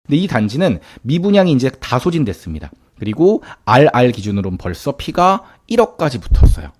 근데 이 단지는 미분양이 이제 다 소진됐습니다. 그리고 RR 기준으로는 벌써 P가 1억까지 붙었어요.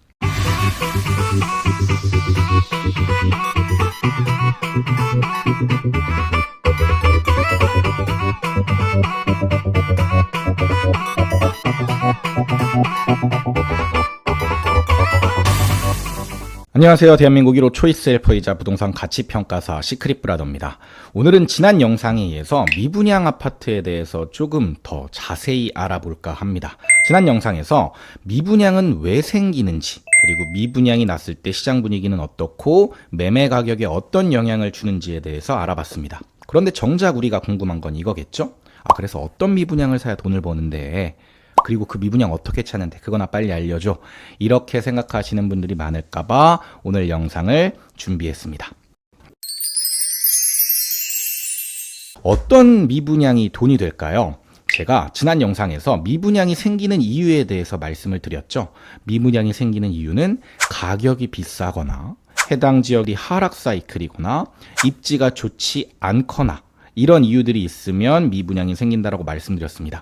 안녕하세요. 대한민국 1호 초이스 헬퍼이자 부동산 가치평가사 시크릿브라더입니다. 오늘은 지난 영상에 이어서 미분양 아파트에 대해서 조금 더 자세히 알아볼까 합니다. 지난 영상에서 미분양은 왜 생기는지, 그리고 미분양이 났을 때 시장 분위기는 어떻고 매매 가격에 어떤 영향을 주는지에 대해서 알아봤습니다. 그런데 정작 우리가 궁금한 건 이거겠죠? 그래서 어떤 미분양을 사야 돈을 버는데, 그리고 그 미분양 어떻게 찾는데 그거나 빨리 알려줘, 이렇게 생각하시는 분들이 많을까봐 오늘 영상을 준비했습니다. 어떤 미분양이 돈이 될까요? 제가 지난 영상에서 미분양이 생기는 이유에 대해서 말씀을 드렸죠. 미분양이 생기는 이유는 가격이 비싸거나 해당 지역이 하락 사이클이거나 입지가 좋지 않거나 이런 이유들이 있으면 미분양이 생긴다라고 말씀드렸습니다.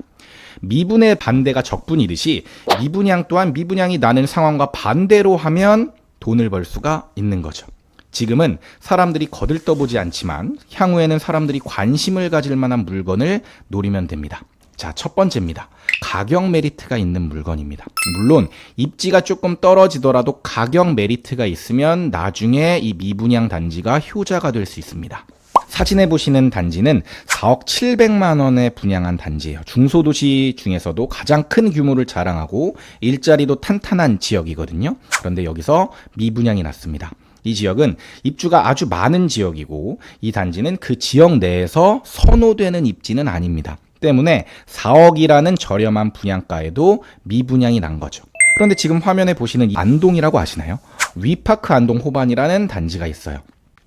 미분의 반대가 적분이듯이 미분양 또한 미분양이 나는 상황과 반대로 하면 돈을 벌 수가 있는 거죠. 지금은 사람들이 거들떠보지 않지만 향후에는 사람들이 관심을 가질 만한 물건을 노리면 됩니다. 자, 첫 번째입니다. 가격 메리트가 있는 물건입니다. 물론 입지가 조금 떨어지더라도 가격 메리트가 있으면 나중에 이 미분양 단지가 효자가 될 수 있습니다. 사진에 보시는 단지는 4억 700만 원에 분양한 단지예요. 중소도시 중에서도 가장 큰 규모를 자랑하고 일자리도 탄탄한 지역이거든요. 그런데 여기서 미분양이 났습니다. 이 지역은 입주가 아주 많은 지역이고 이 단지는 그 지역 내에서 선호되는 입지는 아닙니다. 때문에 4억이라는 저렴한 분양가에도 미분양이 난 거죠. 그런데 지금 화면에 보시는 이 안동이라고 아시나요? 위파크 안동 호반이라는 단지가 있어요.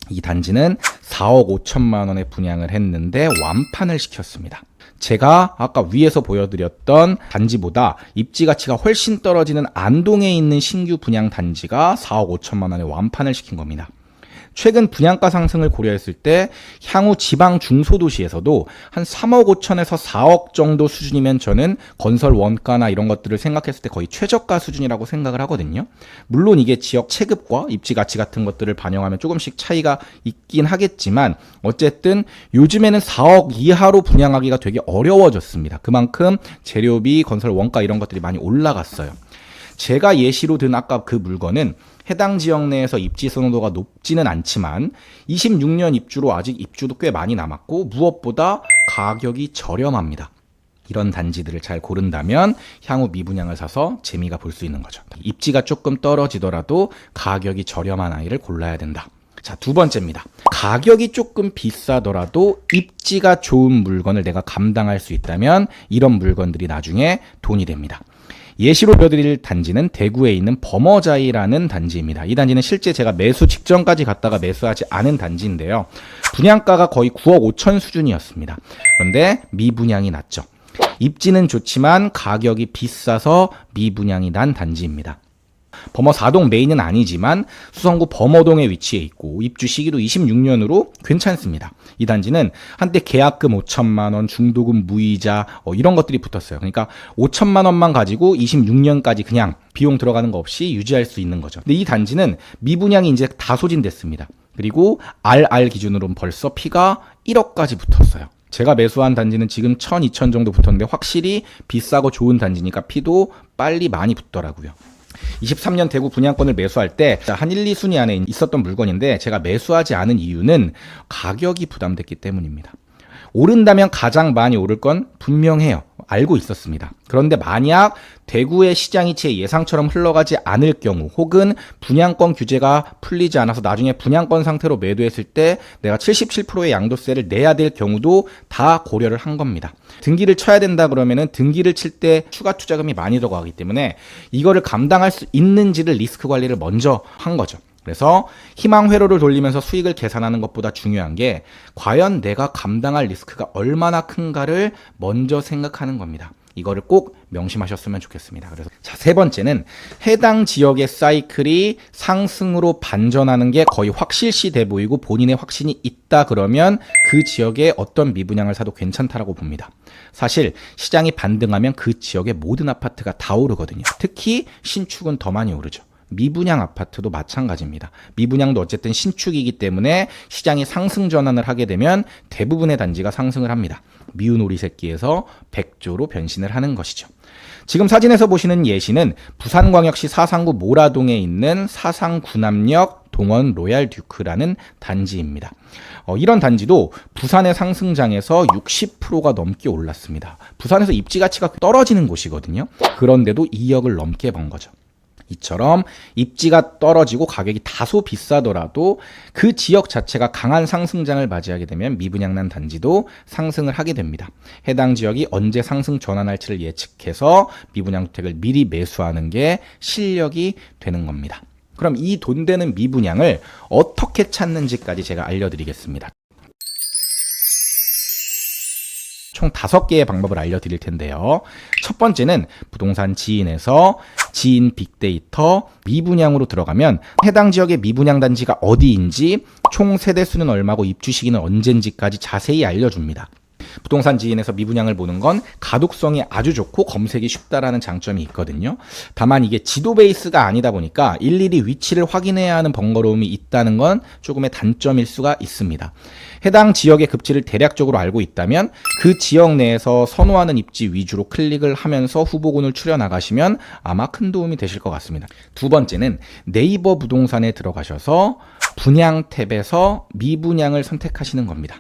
이 단지는 4억 5천만 원에 분양을 했는데 완판을 시켰습니다. 제가 아까 위에서 보여드렸던 단지보다 입지 가치가 훨씬 떨어지는 안동에 있는 신규 분양 단지가 4억 5천만 원에 완판을 시킨 겁니다. 최근 분양가 상승을 고려했을 때 향후 지방 중소도시에서도 한 3억 5천에서 4억 정도 수준이면 저는 건설 원가나 이런 것들을 생각했을 때 거의 최저가 수준이라고 생각을 하거든요. 물론 이게 지역 체급과 입지 가치 같은 것들을 반영하면 조금씩 차이가 있긴 하겠지만 어쨌든 요즘에는 4억 이하로 분양하기가 되게 어려워졌습니다. 그만큼 재료비, 건설 원가 이런 것들이 많이 올라갔어요. 제가 예시로 든 아까 그 물건은 해당 지역 내에서 입지 선호도가 높지는 않지만 26년 입주로 아직 입주도 꽤 많이 남았고 무엇보다 가격이 저렴합니다. 이런 단지들을 잘 고른다면 향후 미분양을 사서 재미가 볼 수 있는 거죠. 입지가 조금 떨어지더라도 가격이 저렴한 아이를 골라야 된다. 자, 두 번째입니다. 가격이 조금 비싸더라도 입지가 좋은 물건을 내가 감당할 수 있다면 이런 물건들이 나중에 돈이 됩니다. 예시로 보여드릴 단지는 대구에 있는 범어자이라는 단지입니다. 이 단지는 실제 제가 매수 직전까지 갔다가 매수하지 않은 단지인데요. 분양가가 거의 9억 5천 수준이었습니다. 그런데 미분양이 났죠. 입지는 좋지만 가격이 비싸서 미분양이 난 단지입니다. 범어 4동 메인은 아니지만 수성구 범어동에 위치해 있고 입주 시기도 26년으로 괜찮습니다. 이 단지는 한때 계약금 5천만 원, 중도금 무이자 이런 것들이 붙었어요. 그러니까 5천만 원만 가지고 26년까지 그냥 비용 들어가는 거 없이 유지할 수 있는 거죠. 근데 이 단지는 미분양이 이제 다 소진됐습니다. 그리고 RR 기준으로는 벌써 P가 1억까지 붙었어요. 제가 매수한 단지는 지금 1000, 2000 정도 붙었는데 확실히 비싸고 좋은 단지니까 P도 빨리 많이 붙더라고요. 23년 대구 분양권을 매수할 때 한 1, 2순위 안에 있었던 물건인데 제가 매수하지 않은 이유는 가격이 부담됐기 때문입니다. 오른다면 가장 많이 오를 건 분명해요. 알고 있었습니다. 그런데 만약 대구의 시장이 제 예상처럼 흘러가지 않을 경우 혹은 분양권 규제가 풀리지 않아서 나중에 분양권 상태로 매도했을 때 내가 77%의 양도세를 내야 될 경우도 다 고려를 한 겁니다. 등기를 쳐야 된다 그러면은 등기를 칠 때 추가 투자금이 많이 들어가기 때문에 이거를 감당할 수 있는지를 리스크 관리를 먼저 한 거죠. 그래서 희망 회로를 돌리면서 수익을 계산하는 것보다 중요한 게 과연 내가 감당할 리스크가 얼마나 큰가를 먼저 생각하는 겁니다. 이거를 꼭 명심하셨으면 좋겠습니다. 그래서 자, 세 번째는 해당 지역의 사이클이 상승으로 반전하는 게 거의 확실시 돼 보이고 본인의 확신이 있다 그러면 그 지역에 어떤 미분양을 사도 괜찮다라고 봅니다. 사실 시장이 반등하면 그 지역의 모든 아파트가 다 오르거든요. 특히 신축은 더 많이 오르죠. 미분양 아파트도 마찬가지입니다. 미분양도 어쨌든 신축이기 때문에 시장이 상승 전환을 하게 되면 대부분의 단지가 상승을 합니다. 미운 오리 새끼에서 백조로 변신을 하는 것이죠. 지금 사진에서 보시는 예시는 부산광역시 사상구 모라동에 있는 사상구남역 동원 로얄 듀크라는 단지입니다. 이런 단지도 부산의 상승장에서 60%가 넘게 올랐습니다. 부산에서 입지 가치가 떨어지는 곳이거든요. 그런데도 2억을 넘게 번 거죠. 이처럼 입지가 떨어지고 가격이 다소 비싸더라도 그 지역 자체가 강한 상승장을 맞이하게 되면 미분양난 단지도 상승을 하게 됩니다. 해당 지역이 언제 상승 전환할지를 예측해서 미분양 주택을 미리 매수하는 게 실력이 되는 겁니다. 그럼 이 돈 되는 미분양을 어떻게 찾는지까지 제가 알려드리겠습니다. 총 5개의 방법을 알려드릴 텐데요. 첫 번째는 부동산 지인에서 지인 빅데이터 미분양으로 들어가면 해당 지역의 미분양 단지가 어디인지 총 세대수는 얼마고 입주 시기는 언젠지까지 자세히 알려줍니다. 부동산 지인에서 미분양을 보는 건 가독성이 아주 좋고 검색이 쉽다라는 장점이 있거든요. 다만 이게 지도 베이스가 아니다 보니까 일일이 위치를 확인해야 하는 번거로움이 있다는 건 조금의 단점일 수가 있습니다. 해당 지역의 급지를 대략적으로 알고 있다면 그 지역 내에서 선호하는 입지 위주로 클릭을 하면서 후보군을 추려 나가시면 아마 큰 도움이 되실 것 같습니다. 두 번째는 네이버 부동산에 들어가셔서 분양 탭에서 미분양을 선택하시는 겁니다.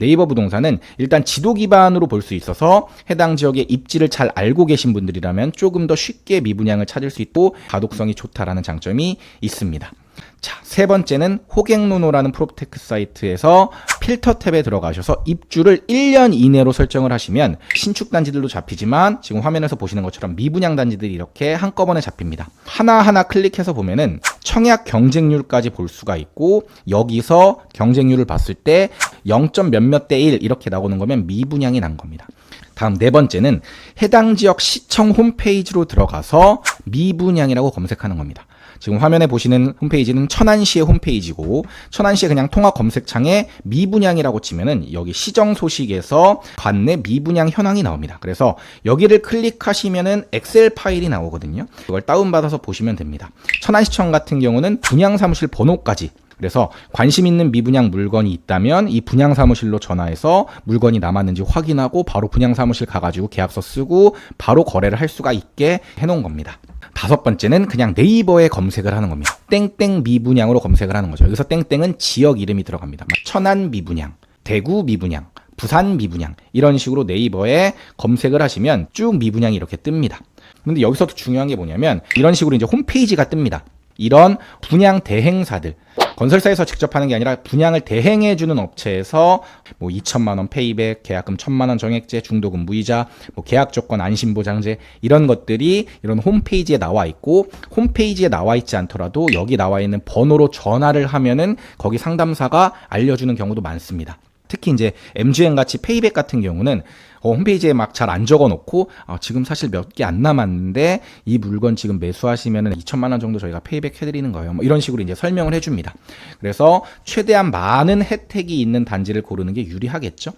네이버 부동산은 일단 지도 기반으로 볼 수 있어서 해당 지역의 입지를 잘 알고 계신 분들이라면 조금 더 쉽게 미분양을 찾을 수 있고 가독성이 좋다라는 장점이 있습니다. 자, 세 번째는 호갱노노라는 프로테크 사이트에서 필터 탭에 들어가셔서 입주를 1년 이내로 설정을 하시면 신축 단지들도 잡히지만 지금 화면에서 보시는 것처럼 미분양 단지들이 이렇게 한꺼번에 잡힙니다. 하나하나 클릭해서 보면은 청약 경쟁률까지 볼 수가 있고 여기서 경쟁률을 봤을 때 0. 몇몇 대 1 이렇게 나오는 거면 미분양이 난 겁니다. 다음 네 번째는 해당 지역 시청 홈페이지로 들어가서 미분양이라고 검색하는 겁니다. 지금 화면에 보시는 홈페이지는 천안시의 홈페이지고 천안시의 그냥 통합 검색창에 미분양이라고 치면은 여기 시정 소식에서 관내 미분양 현황이 나옵니다. 그래서 여기를 클릭하시면은 엑셀 파일이 나오거든요. 이걸 다운받아서 보시면 됩니다. 천안시청 같은 경우는 분양사무실 번호까지 그래서 관심 있는 미분양 물건이 있다면 이 분양사무실로 전화해서 물건이 남았는지 확인하고 바로 분양사무실 가가지고 계약서 쓰고 바로 거래를 할 수가 있게 해놓은 겁니다. 다섯 번째는 그냥 네이버에 검색을 하는 겁니다. 땡땡 미분양으로 검색을 하는 거죠. 여기서 땡땡은 지역 이름이 들어갑니다. 천안 미분양, 대구 미분양, 부산 미분양 이런 식으로 네이버에 검색을 하시면 쭉 미분양이 이렇게 뜹니다. 근데 여기서도 중요한 게 뭐냐면 이런 식으로 이제 홈페이지가 뜹니다. 이런 분양 대행사들 건설사에서 직접 하는 게 아니라 분양을 대행해주는 업체에서 뭐 2천만 원 페이백, 계약금 1,000만 원 정액제, 중도금 무이자, 뭐 계약 조건 안심보장제 이런 것들이 이런 홈페이지에 나와 있고 홈페이지에 나와 있지 않더라도 여기 나와 있는 번호로 전화를 하면은 거기 상담사가 알려주는 경우도 많습니다. 특히 이제 MGN 같이 페이백 같은 경우는 홈페이지에 막 잘 안 적어 놓고 지금 사실 몇 개 안 남았는데 이 물건 지금 매수하시면은 2천만 원 정도 저희가 페이백 해드리는 거예요. 뭐 이런 식으로 이제 설명을 해줍니다. 그래서 최대한 많은 혜택이 있는 단지를 고르는 게 유리하겠죠.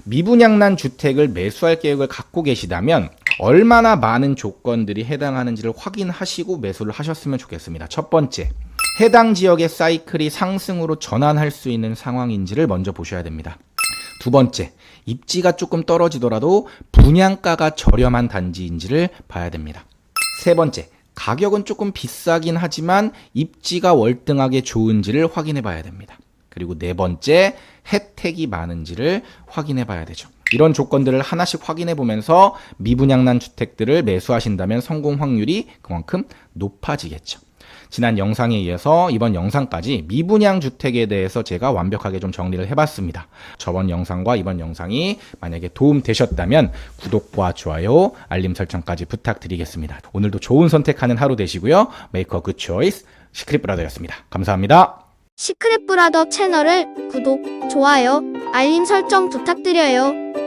미분양난 주택을 매수할 계획을 갖고 계시다면 얼마나 많은 조건들이 해당하는지를 확인하시고 매수를 하셨으면 좋겠습니다. 첫 번째, 해당 지역의 사이클이 상승으로 전환할 수 있는 상황인지를 먼저 보셔야 됩니다. 두 번째, 입지가 조금 떨어지더라도 분양가가 저렴한 단지인지를 봐야 됩니다. 세 번째, 가격은 조금 비싸긴 하지만 입지가 월등하게 좋은지를 확인해 봐야 됩니다. 그리고 네 번째, 혜택이 많은지를 확인해 봐야 되죠. 이런 조건들을 하나씩 확인해 보면서 미분양난 주택들을 매수하신다면 성공 확률이 그만큼 높아지겠죠. 지난 영상에 이어서 이번 영상까지 미분양 주택에 대해서 제가 완벽하게 좀 정리를 해봤습니다. 저번 영상과 이번 영상이 만약에 도움 되셨다면 구독과 좋아요, 알림 설정까지 부탁드리겠습니다. 오늘도 좋은 선택하는 하루 되시고요. Make a good choice, 시크릿 브라더였습니다. 감사합니다. 시크릿 브라더 채널을 구독, 좋아요 알림 설정 부탁드려요.